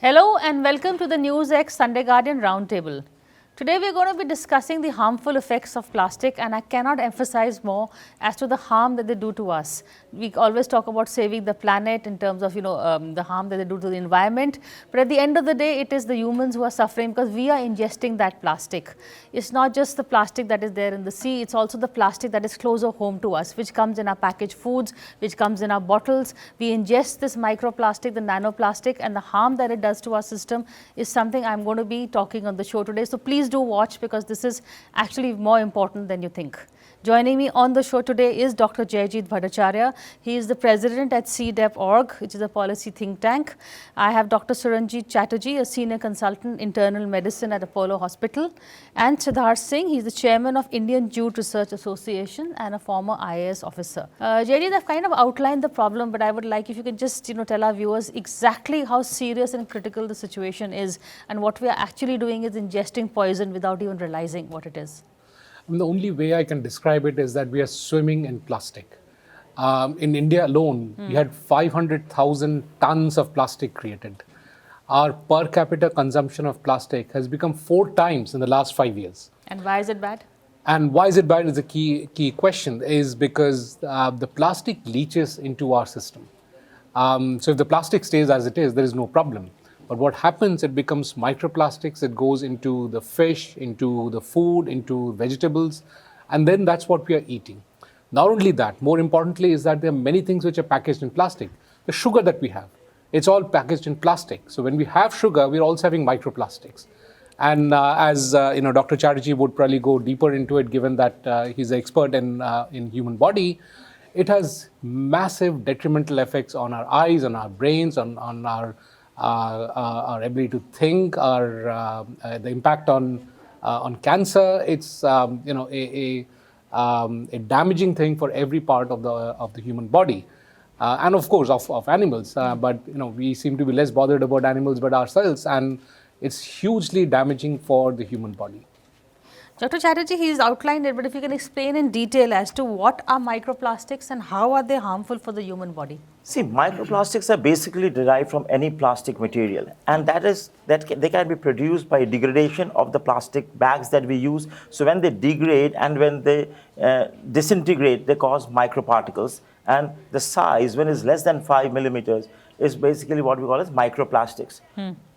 Hello and welcome to the NewsX Sunday Guardian Roundtable. Today we are going to be discussing the harmful effects of plastic, and I cannot emphasize more as to the harm that they do to us. We always talk about saving the planet in terms of the harm that they do to the environment, but at the end of the day it is the humans who are suffering because we are ingesting that plastic. It's not just the plastic that is there in the sea, it's also the plastic that is closer home to us, which comes in our packaged foods, which comes in our bottles. We ingest this microplastic, the nanoplastic, and the harm that it does to our system is something I'm going to be talking on the show today. So please do watch, because this is actually more important than you think. Joining me on the show today is Dr. Jayajit Bhattacharya. He is the president at CDEP.org, which is a policy think tank. I have Dr. Suranjit Chatterjee, a senior consultant internal medicine at Apollo Hospital, and Siddharth Singh. He is the chairman of Indian Jute Research Association and a former IAS officer. Jayajit, I've kind of outlined the problem, but I would like if you could just tell our viewers exactly how serious and critical the situation is, and what we are actually doing is ingesting poison without even realizing what it is. The only way I can describe it is that we are swimming in plastic. In India alone, we had 500,000 tons of plastic created. Our per capita consumption of plastic has become 4 times in the last 5 years. And why is it bad? And why is it bad is the key question, is because the plastic leaches into our system. So if the plastic stays as it is, there is no problem. But what happens, it becomes microplastics, it goes into the fish, into the food, into vegetables, and then that's what we are eating. Not only that, more importantly is that there are many things which are packaged in plastic. The sugar that we have, it's all packaged in plastic. So when we have sugar, we're also having microplastics. And as Dr. Chatterjee would probably go deeper into it, given that he's an expert in human body, it has massive detrimental effects on our eyes, on our brains, on our ability to think, the impact on cancer. It's a damaging thing for every part of the human body, and of course of animals. But we seem to be less bothered about animals but ourselves, and it's hugely damaging for the human body. Dr. Chatterjee, he's outlined it, but if you can explain in detail as to what are microplastics and how are they harmful for the human body? See, microplastics are basically derived from any plastic material, and they can be produced by degradation of the plastic bags that we use. So when they degrade and when they disintegrate, they cause microparticles, and the size, when it's less than 5 millimeters, is basically what we call as microplastics.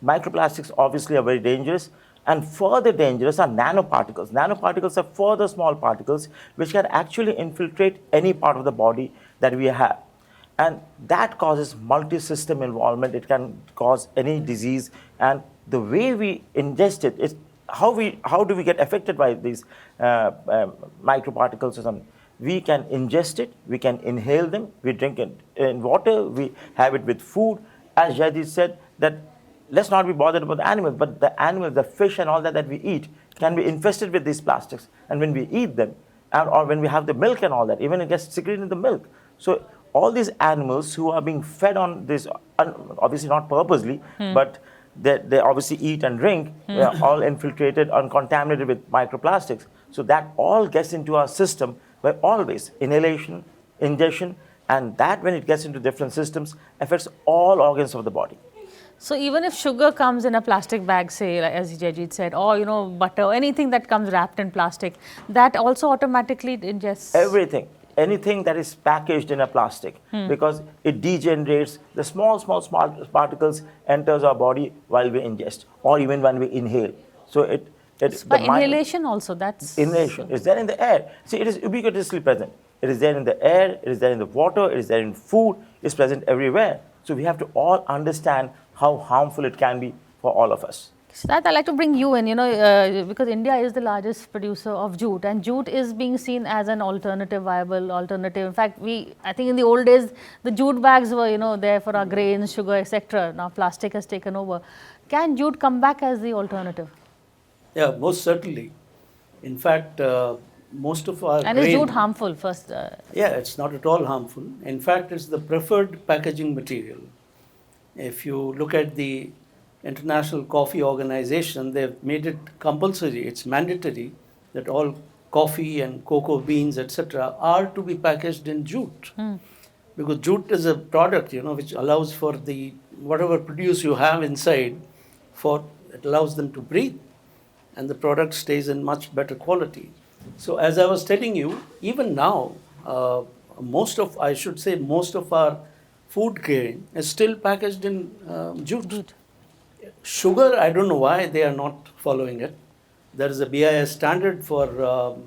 Microplastics obviously are very dangerous. And further dangerous are nanoparticles. Nanoparticles are further small particles which can actually infiltrate any part of the body that we have. And that causes multi-system involvement. It can cause any disease. And the way we ingest it is how do we get affected by these microparticles or something. We can ingest it, we can inhale them, we drink it in water, we have it with food. As Jayajit said, that let's not be bothered about the animals, but the animals, the fish and all that we eat can be infested with these plastics. And when we eat them, or when we have the milk and all that, even it gets secreted in the milk. So all these animals who are being fed on this, obviously not purposely, but they obviously eat and drink, they are all infiltrated, uncontaminated with microplastics. So that all gets into our system by always inhalation, ingestion, and that when it gets into different systems, affects all organs of the body. So even if sugar comes in a plastic bag, say, as Jayajit said, or butter, anything that comes wrapped in plastic, that also automatically ingests? Everything. Anything that is packaged in a plastic, because it degenerates, the small particles enters our body while we ingest, or even when we inhale. So it's by inhalation also, that's... Inhalation. It's there in the air. See, it is ubiquitously present. It is there in the air, it is there in the water, it is there in food, it's present everywhere. So we have to all understand how harmful it can be for all of us. Siddharth, I'd like to bring you in, because India is the largest producer of jute, and jute is being seen as an viable alternative. In fact, I think in the old days, the jute bags were, there for our grains, sugar, etc. Now plastic has taken over. Can jute come back as the alternative? Yeah, most certainly. In fact, most of our And is jute harmful first? Yeah, it's not at all harmful. In fact, it's the preferred packaging material. If you look at the International Coffee Organization, they've made it compulsory, it's mandatory that all coffee and cocoa beans, etc., are to be packaged in jute. because jute is a product, which allows for the whatever produce you have inside, it allows them to breathe, and the product stays in much better quality. So as I was telling you, even now, most of our food grain is still packaged in jute. Sugar, I don't know why they are not following it. There is a BIS standard for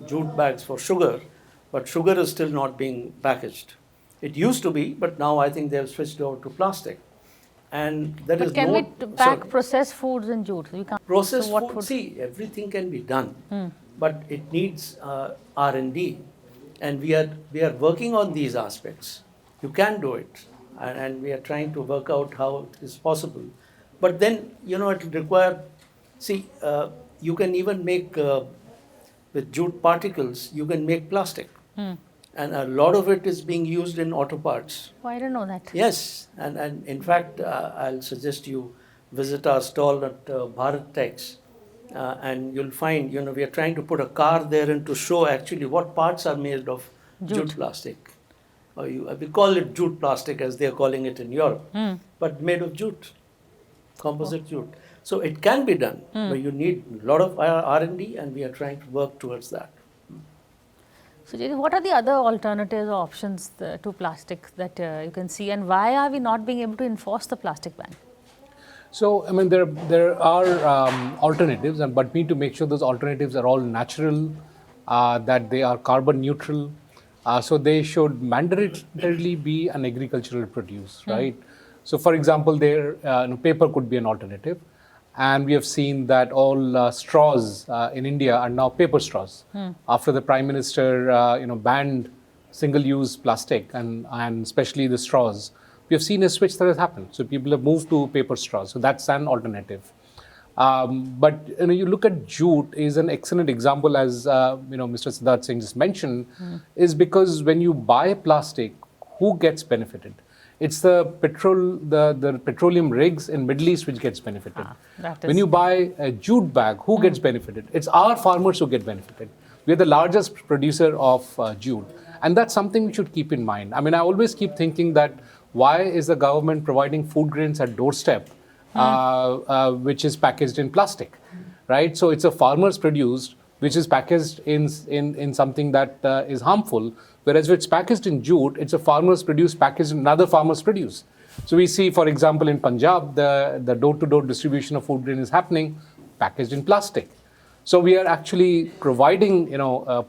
jute bags for sugar, but sugar is still not being packaged. It used to be, but now I think they have switched over to plastic. And there is But can no, we pack processed foods in jute? We can't. processed So what food, would- see, everything can be done, but it needs R&D, and we are working on these aspects. You can do it, and we are trying to work out how it is possible. But then, it will require, you can even make, with jute particles, you can make plastic. And a lot of it is being used in auto parts. Oh, I don't know that. Yes, and in fact, I'll suggest you visit our stall at Bharat Tex, and you'll find, we are trying to put a car there and to show actually what parts are made of jute plastic. We call it jute plastic as they are calling it in Europe, but made of jute, composite jute. So it can be done, but you need a lot of R&D, and we are trying to work towards that. So, Jay, what are the other alternatives or options to plastic that you can see, and why are we not being able to enforce the plastic ban? So, I mean, there are alternatives, but we need to make sure those alternatives are all natural, that they are carbon neutral. So they should mandatorily be an agricultural produce, right? So, for example, paper could be an alternative. And we have seen that all straws in India are now paper straws. After the Prime Minister, banned single-use plastic and especially the straws, we have seen a switch that has happened. So people have moved to paper straws. So that's an alternative. But you look at jute is an excellent example, as Mr. Siddharth Singh just mentioned, is because when you buy plastic, who gets benefited? It's the petroleum rigs in Middle East which gets benefited. When you buy a jute bag, who gets benefited? It's our farmers who get benefited. We are the largest producer of jute. And that's something we should keep in mind. I mean, I always keep thinking that why is the government providing food grains at doorstep, which is packaged in plastic, right? So it's a farmer's produced, which is packaged in something that is harmful. Whereas if it's packaged in jute, it's a farmer's produce packaged in another farmer's produce. So we see, for example, in Punjab, the door-to-door distribution of food grain is happening packaged in plastic. So we are actually providing,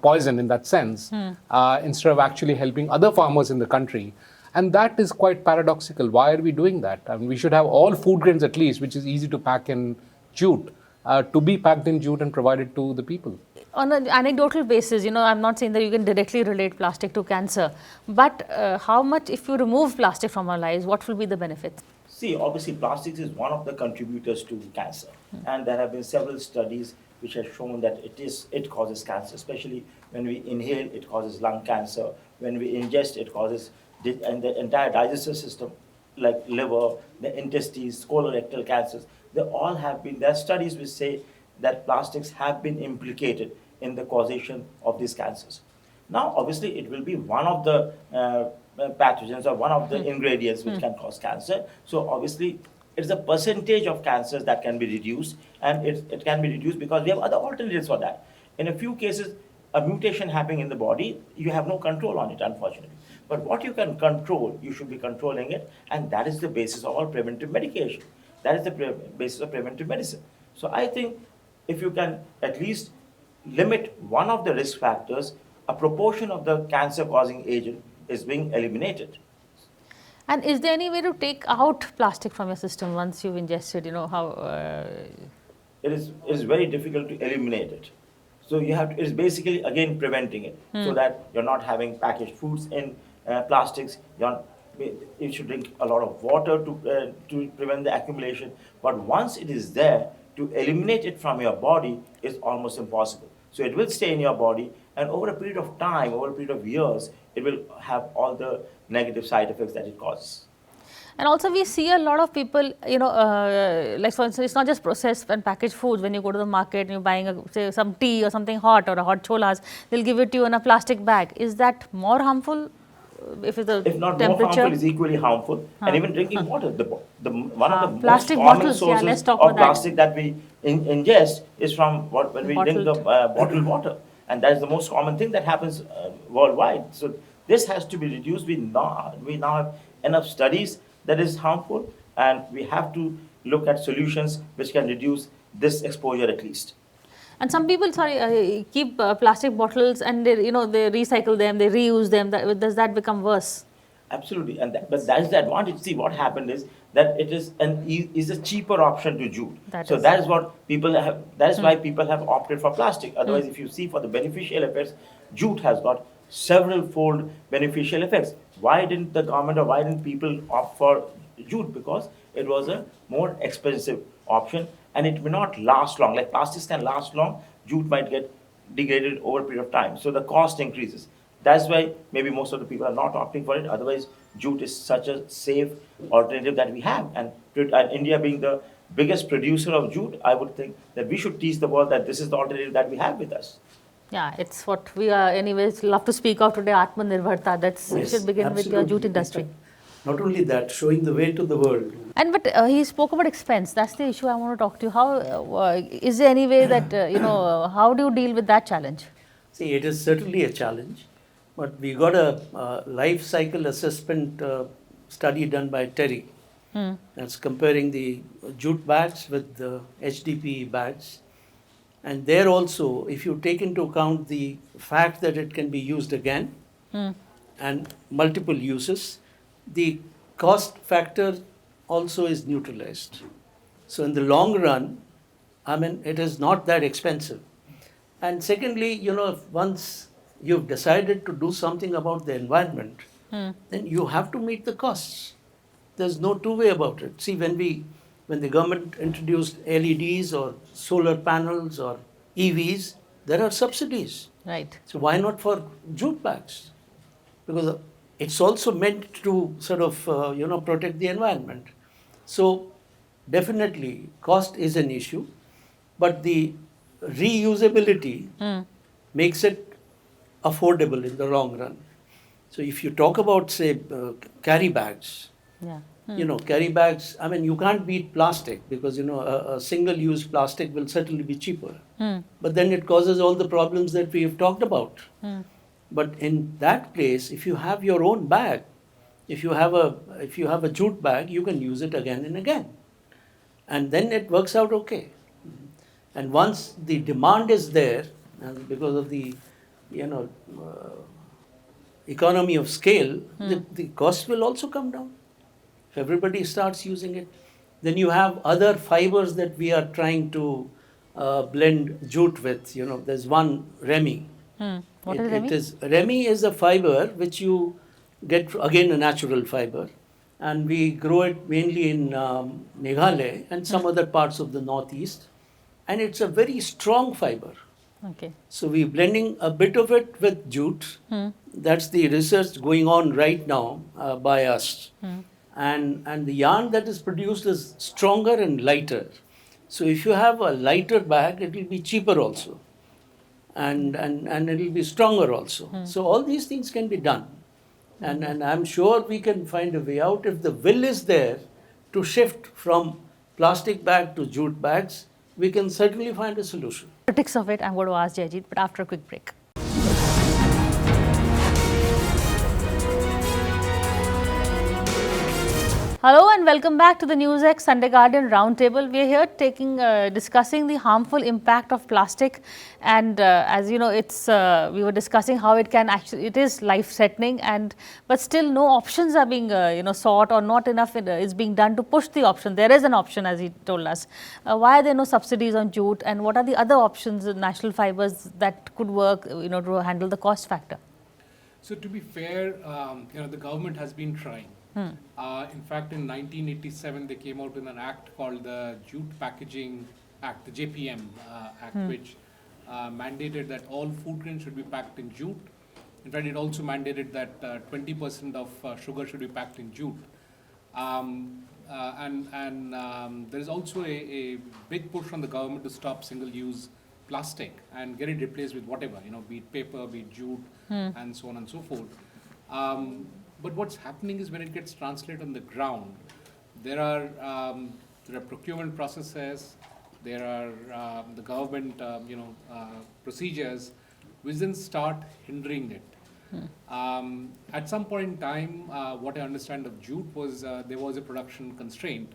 poison in that sense, instead of actually helping other farmers in the country. And that is quite paradoxical. Why are we doing that? I mean, we should have all food grains at least, which is easy to pack in jute, to be packed in jute and provided to the people. On an anecdotal basis, I'm not saying that you can directly relate plastic to cancer, but how much, if you remove plastic from our lives, what will be the benefits? See, obviously, plastics is one of the contributors to cancer, and there have been several studies which have shown that it causes cancer, especially when we inhale, it causes lung cancer. When we ingest, it causes and the entire digestive system, like liver, the intestines, colorectal cancers. There are studies which say that plastics have been implicated in the causation of these cancers. Now, obviously, it will be one of the pathogens or one of the ingredients which can cause cancer. So, obviously, it's a percentage of cancers that can be reduced, and it can be reduced because we have other alternatives for that. In a few cases, a mutation happening in the body, you have no control on it, unfortunately. But what you can control, you should be controlling it, and that is the basis of all preventive medication. That is the basis of preventive medicine. So I think if you can at least limit one of the risk factors, a proportion of the cancer-causing agent is being eliminated. And is there any way to take out plastic from your system once you've ingested, It is very difficult to eliminate it. So it's basically, again, preventing it, so that you're not having packaged foods in plastics. You should drink a lot of water to prevent the accumulation. But once it is there, to eliminate it from your body is almost impossible. So it will stay in your body, and over a period of time, over a period of years, it will have all the negative side effects that it causes. And also we see a lot of people, like for instance, it's not just processed and packaged foods. When you go to the market and you're buying say some tea or something hot or a hot cholas, they'll give it to you in a plastic bag. Is that more harmful? if it's the If not more temperature? harmful, is equally harmful. And even drinking water, one of the most Plastic common bottles, yeah, sources let's talk of about that. plastic that we ingest is from when we drink the Bottled. bottled water. And that is the most common thing that happens worldwide. So this has to be reduced. We now have enough studies that is harmful, and we have to look at solutions which can reduce this exposure at least. And some people, keep plastic bottles and they, they recycle them, they reuse them. Does that become worse? Absolutely, but that's the advantage. See, what happened is that it is a cheaper option to jute. So that is what people have. That is why people have opted for plastic. Otherwise, if you see for the beneficial effects, jute has got several-fold beneficial effects. Why didn't the government or why didn't people opt for jute? Because it was a more expensive option and it may not last long. Like plastics can last long, jute might get degraded over a period of time. So the cost increases. That's why maybe most of the people are not opting for it. Otherwise, jute is such a safe alternative that we have. And India being the biggest producer of jute, I would think that we should teach the world that this is the alternative that we have with us. Yeah, it's what we are anyways love to speak of today, Atmanirbharta. We should begin with your jute industry. Not only that, showing the way to the world. And but he spoke about expense. That's the issue I want to talk to you. How is there any way that how do you deal with that challenge? See, it is certainly a challenge, but we got a life cycle assessment study done by Terry. That's comparing the jute bags with the HDPE bags. And there also, if you take into account the fact that it can be used again and multiple uses, the cost factor also is neutralized. So in the long run, I mean, it is not that expensive. And secondly, once you've decided to do something about the environment, then you have to meet the costs. There's no two way about it. See, when the government introduced LEDs or solar panels or EVs, there are subsidies. Right. So why not for jute bags? Because it's also meant to sort of, protect the environment. So definitely cost is an issue, but the reusability makes it affordable in the long run. So if you talk about, say, carry bags, carry bags, I mean, you can't beat plastic because, a single-use plastic will certainly be cheaper. But then it causes all the problems that we have talked about. But in that place, if you have your own bag, if you have a jute bag, you can use it again and again. And then it works out okay. And once the demand is there, and because of the, economy of scale, the cost will also come down. If everybody starts using it, then you have other fibers that we are trying to blend jute with. There's one Remi. What is Remi? Remi is a fiber which you get, again, a natural fiber. And we grow it mainly in Meghalaya and some other parts of the northeast. And it's a very strong fiber. Okay. So we're blending a bit of it with jute. That's the research going on right now by us. And the yarn that is produced is stronger and lighter. So if you have a lighter bag, it will be cheaper also. And it will be stronger also. So all these things can be done. And I'm sure we can find a way out if the will is there to shift from plastic bag to jute bags. We can certainly find a solution. Critics of it, I'm going to ask Jayajit, but after a quick break. Hello and welcome back to the NewsX Sunday Guardian Roundtable. We are here discussing the harmful impact of plastic, and as you know, we were discussing how it is life-threatening, but still no options are being sought, or not enough is being done to push the option. There is an option, as he told us. Why are there no subsidies on jute, and what are the other options, natural fibers that could work, to handle the cost factor? So to be fair, the government has been trying. In fact, in 1987, they came out with an act called the Jute Packaging Act, the JPM Act, which mandated that all food grains should be packed in jute. In fact, it also mandated that 20% of sugar should be packed in jute. There is also a big push from the government to stop single-use plastic and get it replaced with whatever, be it paper, be it jute, and so on and so forth. But what's happening is when it gets translated on the ground, there are procurement processes, there are the government procedures which then start hindering it. At some point in time, what I understand of jute was there was a production constraint,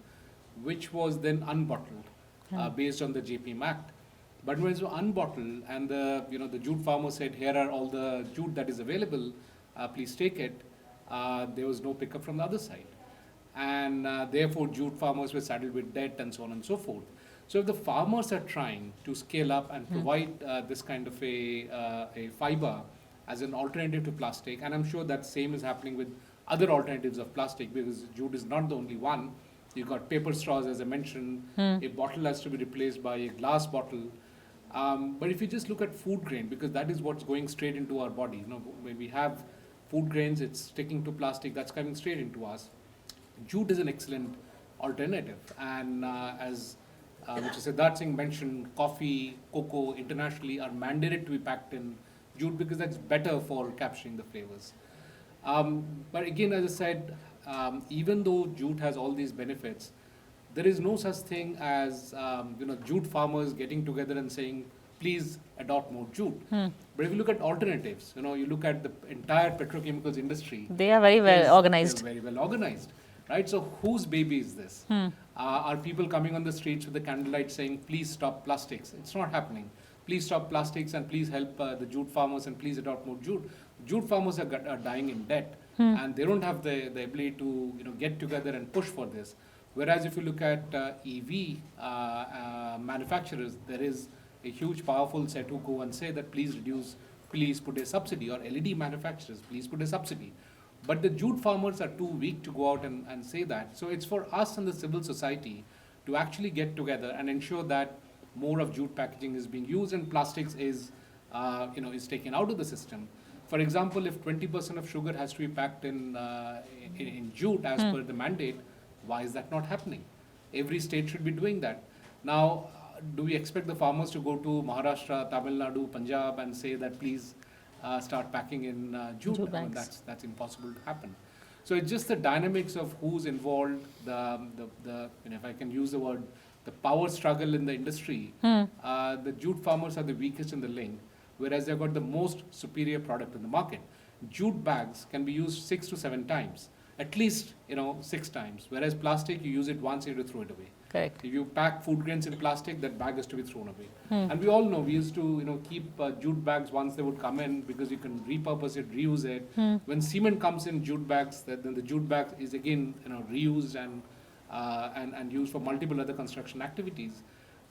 which was then unbottled based on the JPM Act. But when it was unbottled and the jute farmer said, here are all the jute that is available, please take it, there was no pickup from the other side. And therefore, jute farmers were saddled with debt and so on and so forth. So if the farmers are trying to scale up and provide this kind of a fiber as an alternative to plastic, and I'm sure that same is happening with other alternatives of plastic, because jute is not the only one. You've got paper straws, as I mentioned. A bottle has to be replaced by a glass bottle. But if you just look at food grain, because that is what's going straight into our body. You know, when we have food grains, it's sticking to plastic, that's coming straight into us. Jute is an excellent alternative. And as Mr. Siddharth Singh mentioned, coffee, cocoa internationally are mandated to be packed in jute because that's better for capturing the flavors. But again, as I said, even though jute has all these benefits, there is no such thing as jute farmers getting together and saying, please adopt more jute. But if you look at alternatives, you look at the entire petrochemicals industry. They are very well organized. They're very well organized, right? So whose baby is this? Are people coming on the streets with the candlelight saying, please stop plastics? It's not happening. Please stop plastics and please help the jute farmers and please adopt more jute. Jute farmers are dying in debt and they don't have the ability to get together and push for this. Whereas if you look at EV manufacturers, there is a huge powerful set who go and say that please reduce, please put a subsidy, or LED manufacturers, please put a subsidy. But the jute farmers are too weak to go out and say that. So it's for us and the civil society to actually get together and ensure that more of jute packaging is being used and plastics is taken out of the system. For example, if 20% of sugar has to be packed in jute as per the mandate, why is that not happening? Every state should be doing that. Now, do we expect the farmers to go to Maharashtra, Tamil Nadu, Punjab and say that please start packing in jute? I mean, that's impossible to happen. So it's just the dynamics of who's involved, if I can use the word, the power struggle in the industry. The jute farmers are the weakest in the link, whereas they've got the most superior product in the market. Jute bags can be used 6 to 7 times, at least 6 times, whereas plastic, you use it once, you have to throw it away. Correct. If you pack food grains in plastic, that bag has to be thrown away. And we all know, we used to keep jute bags once they would come in because you can repurpose it, reuse it. When cement comes in jute bags, then the jute bag is again reused and used for multiple other construction activities.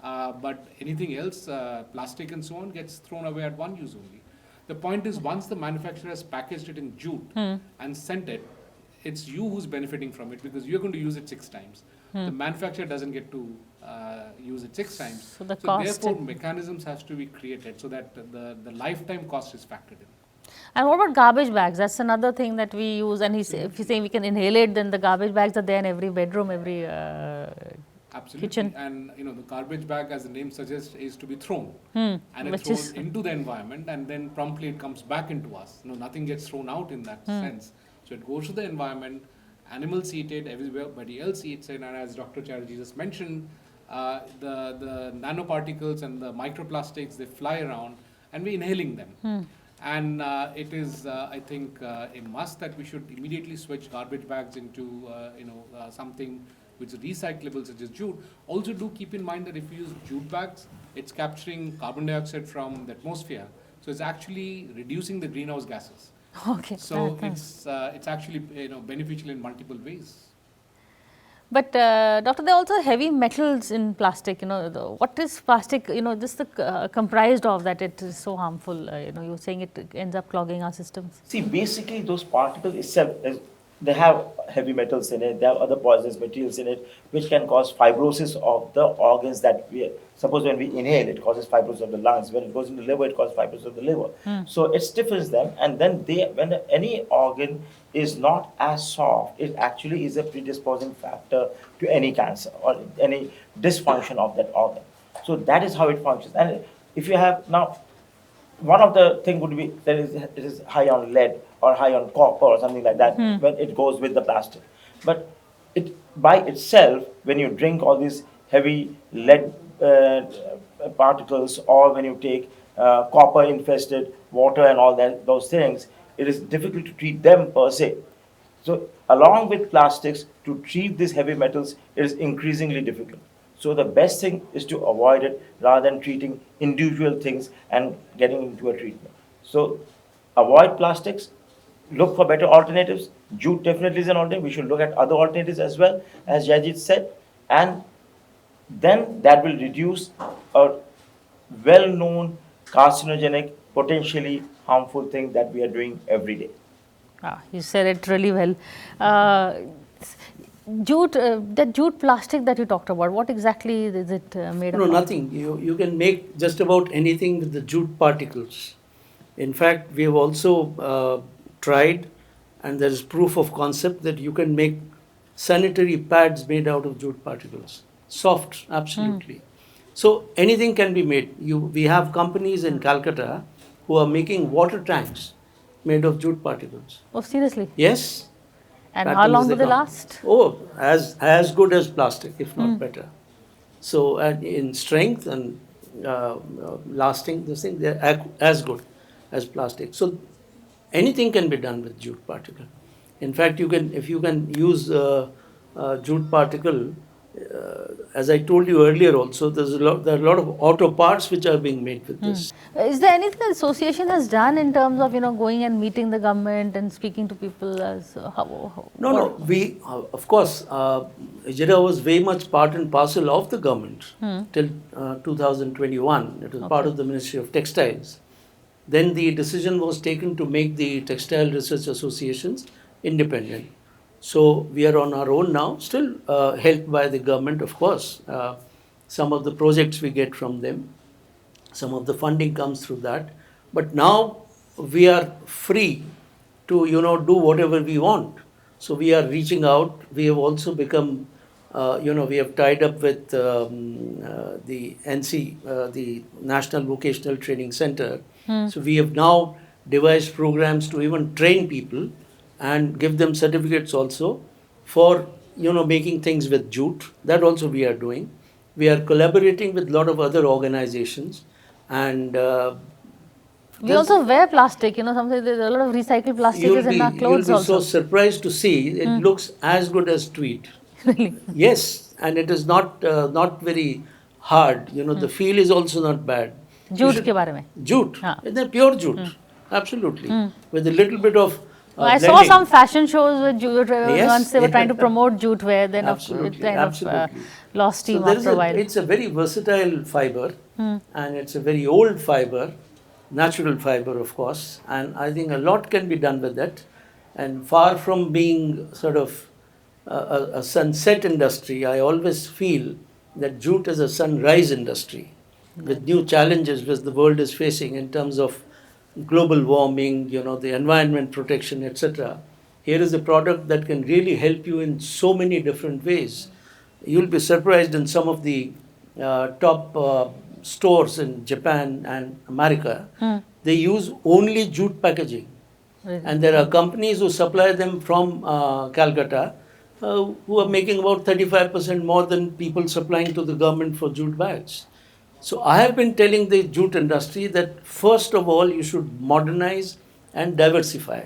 But anything else, plastic and so on, gets thrown away at one use only. The point is, once the manufacturer has packaged it in jute and sent it, it's you who's benefiting from it because you're going to use it 6 times. The manufacturer doesn't get to use it 6 times. So therefore, mechanisms has to be created so that the lifetime cost is factored in. And what about garbage bags? That's another thing that we use. And if you're saying we can inhale it, then the garbage bags are there in every bedroom, every Absolutely. kitchen. And the garbage bag, as the name suggests, is to be thrown. And it's thrown into the environment and then promptly it comes back into us. Nothing gets thrown out in that sense. So it goes to the environment, animals eat it, everybody else eats it, and as Dr. Chatterjee just mentioned, the nanoparticles and the microplastics, they fly around and we're inhaling them. And it is, I think, a must that we should immediately switch garbage bags into, something which is recyclable, such as jute. Also, do keep in mind that if you use jute bags, it's capturing carbon dioxide from the atmosphere. So it's actually reducing the greenhouse gases. Okay. So it's actually beneficial in multiple ways. But doctor, there are also heavy metals in plastic. What is plastic? Just comprised of that it is so harmful. You're saying it ends up clogging our systems. See, basically those particles itself, they have heavy metals in it, they have other poisonous materials in it, which can cause fibrosis of the organs that suppose when we inhale, it causes fibrosis of the lungs. When it goes into the liver, it causes fibrosis of the liver. So it stiffens them, and then when any organ is not as soft, it actually is a predisposing factor to any cancer or any dysfunction of that organ. So that is how it functions. And if you have now, one of the thing would be that it is high on lead or high on copper or something like that when it goes with the plastic. But it by itself, when you drink all these heavy lead particles, or when you take copper infested water and all that those things, it is difficult to treat them per se. So along with plastics, to treat these heavy metals, it is increasingly difficult. So the best thing is to avoid it rather than treating individual things and getting into a treatment. So avoid plastics, look for better alternatives. Jute definitely is an alternative. We should look at other alternatives as well, as Jajit said, and then that will reduce a well-known carcinogenic, potentially harmful thing that we are doing every day. You said it really well. Jute, that jute plastic that you talked about, what exactly is it made No, of? nothing. You can make just about anything with the jute particles. In fact, we have also tried, and there is proof of concept that you can make sanitary pads made out of jute particles. Soft, absolutely. So anything can be made. We have companies in Calcutta who are making water tanks made of jute particles. Oh, seriously? Yes. And That how is long the do they com- last? Oh, as good as plastic, if not better. So, and in strength and lasting, this thing, they're as good as plastic. So, anything can be done with jute particle. In fact, if you can use jute particle, as I told you earlier, also there are a lot of auto parts which are being made with this. Is there anything the association has done in terms of going and meeting the government and speaking to people as No. We, of course, IJRA was very much part and parcel of the government till 2021. It was part of the Ministry of Textiles. Then the decision was taken to make the textile research associations independent. So we are on our own now, still helped by the government, of course. Some of the projects we get from them, some of the funding comes through that. But now we are free to do whatever we want. So we are reaching out. We have also become we have tied up with the NC, the National Vocational Training Center. So we have now devised programs to even train people and give them certificates also for making things with jute. That also we are doing. We are collaborating with a lot of other organizations, and we also wear plastic. Sometimes there's a lot of recycled plastic is in our clothes you'll be also. so surprised to see it looks as good as tweed. Really? Yes, and it is not very hard. The feel is also not bad. Jute के बारे में. Jute, they're pure jute, absolutely, with a little bit of I saw blending. some fashion shows with jute. Yes. Once they were trying to promote jute wear, then it Absolutely, kind of absolutely. lost So steam there is after a while. it's a very versatile fiber, and it's a very old fiber, natural fiber, of course, and I think a lot can be done with that. And far from being sort of a sunset industry, I always feel that jute is a sunrise industry with new challenges which the world is facing in terms of global warming, the environment protection, etc. Here is a product that can really help you in so many different ways. You'll be surprised in some of the top stores in Japan and America, they use only jute packaging. And there are companies who supply them from Calcutta who are making about 35% more than people supplying to the government for jute bags. So I have been telling the jute industry that first of all you should modernize and diversify.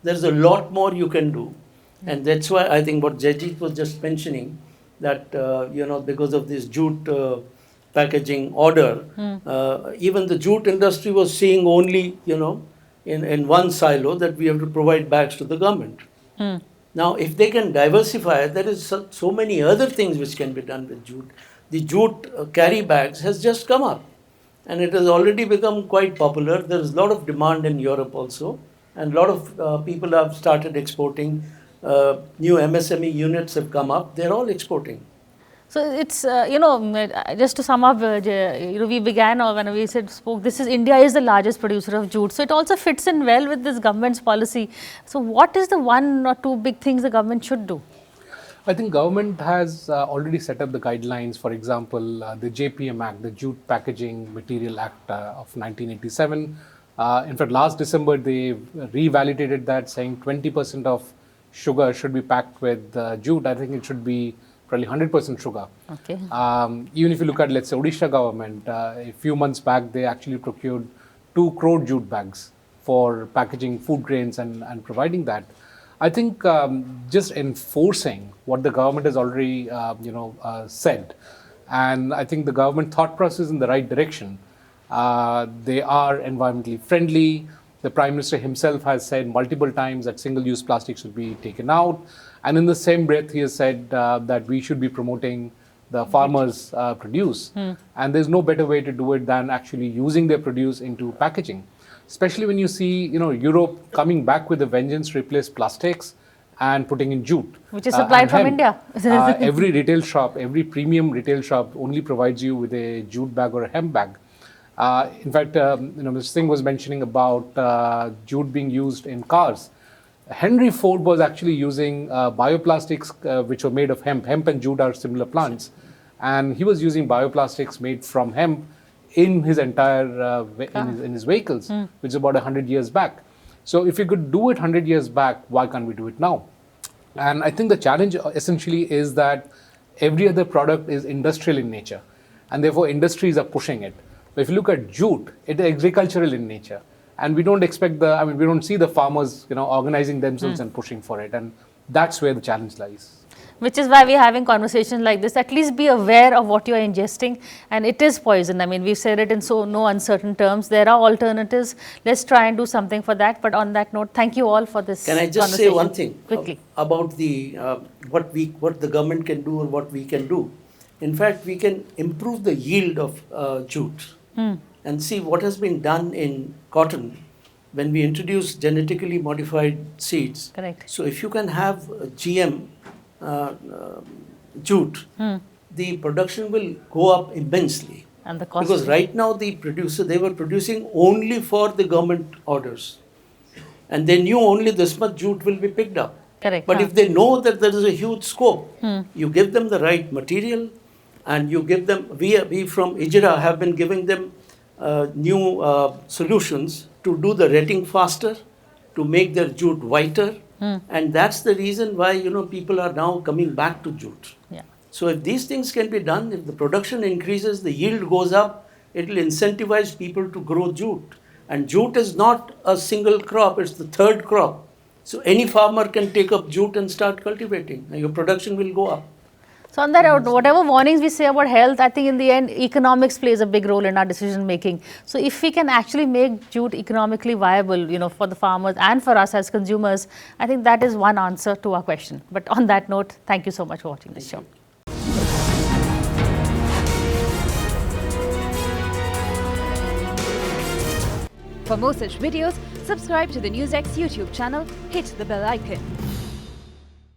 There's a lot more you can do. And that's why I think what Jajit was just mentioning, that because of this jute packaging order, even the jute industry was seeing only in one silo that we have to provide bags to the government. Now, if they can diversify, there is so many other things which can be done with jute. The jute carry bags has just come up, and it has already become quite popular. There is a lot of demand in Europe also, and a lot of people have started exporting. New MSME units have come up. They're all exporting. So it's just to sum up, we began or when we spoke. India is the largest producer of jute, so it also fits in well with this government's policy. So what is the one or two big things the government should do? I think government has already set up the guidelines. For example, the JPM Act, the Jute Packaging Material Act of 1987, In fact, last December, they revalidated that, saying 20% of sugar should be packed with jute. I think it should be probably 100% sugar. Okay. Even if you look at, let's say, Odisha government, a few months back, they actually procured 2 crore jute bags for packaging food grains and providing that. I think just enforcing what the government has already, said, and I think the government thought process in the right direction. They are environmentally friendly. The Prime Minister himself has said multiple times that single-use plastic should be taken out. And in the same breath, he has said that we should be promoting the farmers' produce. And there's no better way to do it than actually using their produce into packaging. Especially when you see, Europe coming back with a vengeance to replace plastics and putting in jute. Which is supplied from India. Every retail shop, every premium retail shop only provides you with a jute bag or a hemp bag. In fact, Mr. Singh was mentioning about jute being used in cars. Henry Ford was actually using bioplastics which were made of hemp. Hemp and jute are similar plants. And he was using bioplastics made from hemp in his entire, in his vehicles, which is about 100 years back. So if you could do it 100 years back, why can't we do it now? And I think the challenge essentially is that every other product is industrial in nature. And therefore, industries are pushing it. But if you look at jute, it is agricultural in nature. And we don't expect we don't see the farmers, organizing themselves and pushing for it. And that's where the challenge lies. Which is why we're having conversations like this. At least be aware of what you're ingesting. And it is poison. I mean, we've said it in no uncertain terms. There are alternatives. Let's try and do something for that. But on that note, thank you all for this Can I just say one thing quickly about the what the government can do or what we can do? In fact, we can improve the yield of jute. And see what has been done in cotton when we introduce genetically modified seeds. Correct. So if you can have GM jute, the production will go up immensely. and the cost. Because right now the producer, they were producing only for the government orders. And they knew only this much jute will be picked up. Correct. But if they know that there is a huge scope, you give them the right material and you give them, we from IJRA have been giving them new solutions to do the retting faster, to make their jute whiter. And that's the reason why, people are now coming back to jute. Yeah. So if these things can be done, if the production increases, the yield goes up, it will incentivize people to grow jute. And jute is not a single crop, it's the third crop. So any farmer can take up jute and start cultivating, and your production will go up. So on that note, whatever warnings we say about health, I think in the end, economics plays a big role in our decision making. So if we can actually make jute economically viable, for the farmers and for us as consumers, I think that is one answer to our question. But on that note, thank you so much for watching this show. For more such videos, subscribe to the NewsX YouTube channel, hit the bell icon.